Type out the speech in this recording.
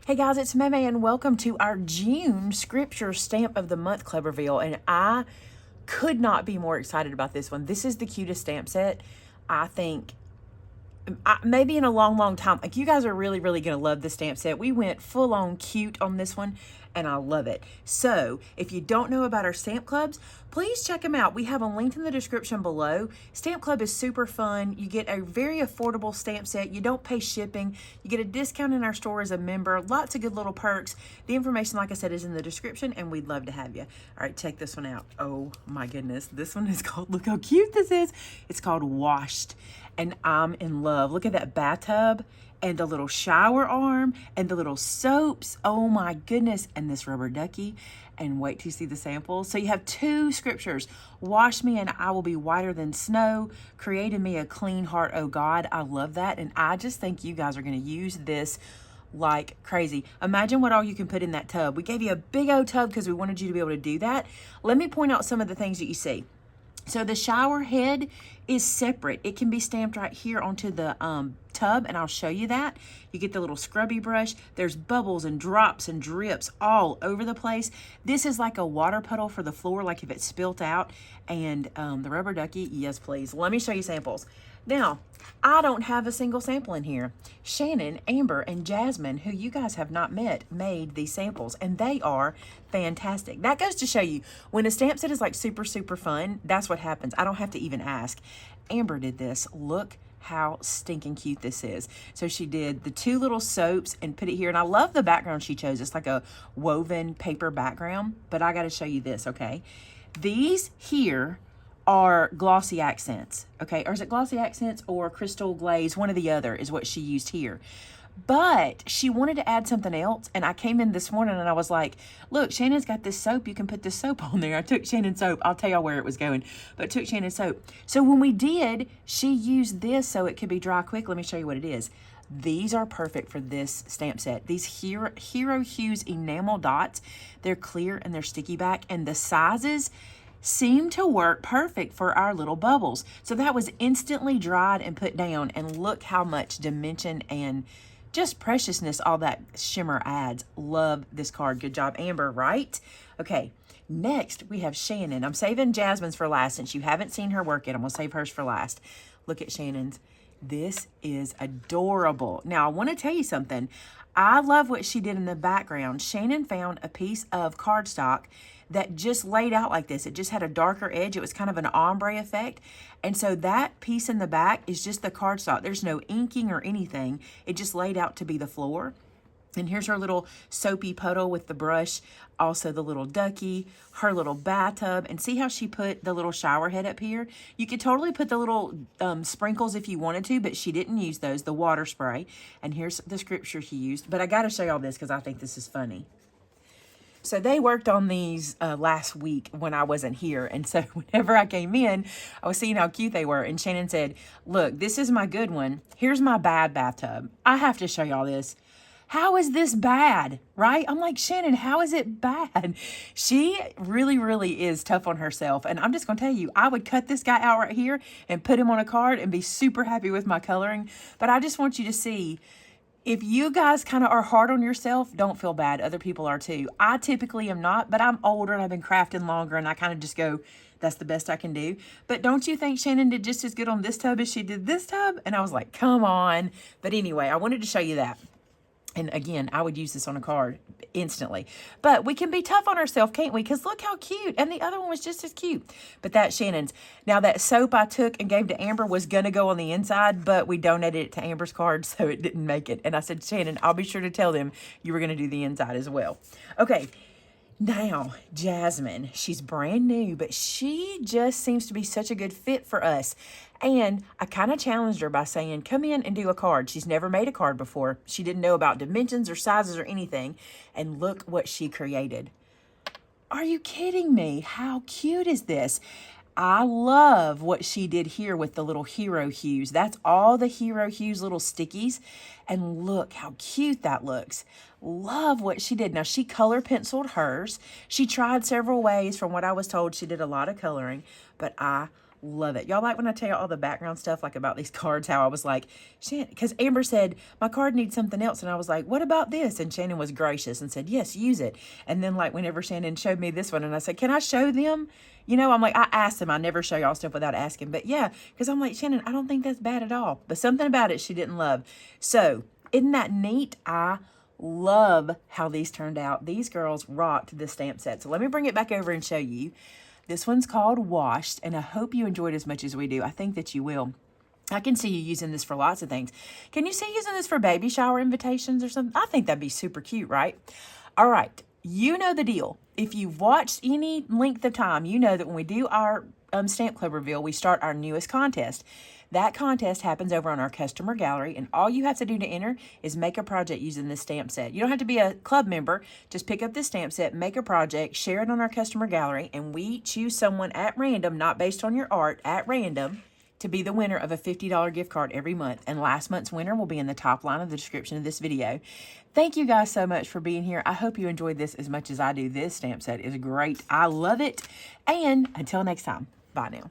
Hey guys, it's Maymay and welcome to our June Scripture Stamp of the Month Club reveal. And I could not be more excited about this one. This is the cutest stamp set, I think, maybe in a long time. Like, you guys are really going to love the stamp set. We went full on cute on this one and I love it. So if you don't know about our stamp clubs, please check them out. We have them linked in the description below. Stamp club is super fun. You get a very affordable stamp set. You don't pay shipping. You get a discount in our store as a member. Lots of good little perks. The information, like I said, is in the description and we'd love to have you. All right, check this one out. Oh my goodness. This one is called, look how cute this is. It's called Washed and I'm in love. Look at that bathtub and the little shower arm and the little soaps. Oh my goodness. And this rubber ducky. And wait till you see the samples. So you have two scriptures. Wash me and I will be whiter than snow. Create in me a clean heart, oh God. I love that. And I just think you guys are going to use this like crazy. Imagine what all you can put in that tub. We gave you a big old tub because we wanted you to be able to do that. Let me point out some of the things that you see. So the shower head is separate. It can be stamped right here onto the tub, and I'll show you that. You get the little scrubby brush. There's bubbles and drops and drips all over the place. This is like a water puddle for the floor, like if it's spilt out. And the rubber ducky, yes please. Let me show you samples. Now, I don't have a single sample in here. Shannon, Amber, and Jasmine, who you guys have not met, made these samples, and they are fantastic. That goes to show you, when a stamp set is like super fun, that's what happens. I don't have to even ask. Amber did this. Look how stinking cute this is. So she did the two little soaps and put it here, and I love the background she chose. It's like a woven paper background, but I got to show you this, okay? These here are glossy accents, okay? Or is it glossy accents or crystal glaze? One or the other is what she used here. But she wanted to add something else, and I came in this morning and I was like, look, Shannon's got this soap. You can put this soap on there. I took Shannon's soap. I'll tell y'all where it was going, but I took Shannon's soap. So when we did, she used this so it could be dry quick. Let me show you what it is. These are perfect for this stamp set. These Hero Hues enamel dots, they're clear and they're sticky back, and the sizes seem to work perfect for our little bubbles. So that was instantly dried and put down, and look how much dimension and just preciousness all that shimmer adds. Love this card. Good job, Amber, right? Okay, next we have Shannon. I'm saving Jasmine's for last since you haven't seen her work yet. I'm gonna save hers for last. Look at Shannon's. This is adorable. Now, I want to tell you something. I love what she did in the background. Shannon found a piece of cardstock that just laid out like this. It just had a darker edge. It was kind of an ombre effect. And so that piece in the back is just the cardstock. There's no inking or anything. It just laid out to be the floor. And here's her little soapy puddle with the brush. Also the little ducky, her little bathtub. And see how she put the little shower head up here? You could totally put the little sprinkles if you wanted to, but she didn't use those, the water spray. And here's the scripture she used. But I got to show y'all this because I think this is funny. So they worked on these last week when I wasn't here. And so whenever I came in, I was seeing how cute they were. And Shannon said, look, this is my good one. Here's my bad bathtub. I have to show y'all this. How is this bad, right? I'm like, Shannon, how is it bad? She really is tough on herself. And I'm just going to tell you, I would cut this guy out right here and put him on a card and be super happy with my coloring. But I just want you to see, if you guys kind of are hard on yourself, don't feel bad. Other people are too. I typically am not, but I'm older and I've been crafting longer, and I kind of just go, that's the best I can do. But don't you think Shannon did just as good on this tub as she did this tub? And I was like, come on. But anyway, I wanted to show you that. And again, I would use this on a card instantly. But we can be tough on ourselves, can't we? Because look how cute. And the other one was just as cute. But that's Shannon's. Now, that soap I took and gave to Amber was going to go on the inside, but we donated it to Amber's card, so it didn't make it. And I said, Shannon, I'll be sure to tell them you were going to do the inside as well. Okay. Now, Jasmine, she's brand new, but she just seems to be such a good fit for us. And I kind of challenged her by saying, come in and do a card. She's never made a card before. She didn't know about dimensions or sizes or anything. And look what she created. Are you kidding me? How cute is this? I love what she did here with the little Hero Hues. That's all the Hero Hues little stickies. And look how cute that looks. Love what she did. Now, she color penciled hers. She tried several ways. From what I was told, she did a lot of coloring. But I Love it. Y'all like when I tell you all the background stuff, like about these cards, how I was like, because Amber said, my card needs something else. And I was like, what about this? And Shannon was gracious and said, yes, use it. And then like whenever Shannon showed me this one and I said, can I show them? You know, I'm like, I asked them. I never show y'all stuff without asking. But yeah, because I'm like, Shannon, I don't think that's bad at all. But something about it she didn't love. So isn't that neat? I love how these turned out. These girls rocked the stamp set. So let me bring it back over and show you. This one's called Washed, and I hope you enjoyed as much as we do. I think that you will. I can see you using this for lots of things. Can you see using this for baby shower invitations or something? I think that'd be super cute, right? All right, you know the deal. If you've watched any length of time, you know that when we do our Stamp Club reveal, we start our newest contest. That contest happens over on our customer gallery, and all you have to do to enter is make a project using this stamp set. You don't have to be a club member. Just pick up this stamp set, make a project, share it on our customer gallery, and we choose someone at random, not based on your art, at random, to be the winner of a $50 gift card every month. And last month's winner will be in the top line of the description of this video. Thank you guys so much for being here. I hope you enjoyed this as much as I do. This stamp set is great. I love it. And until next time, bye now.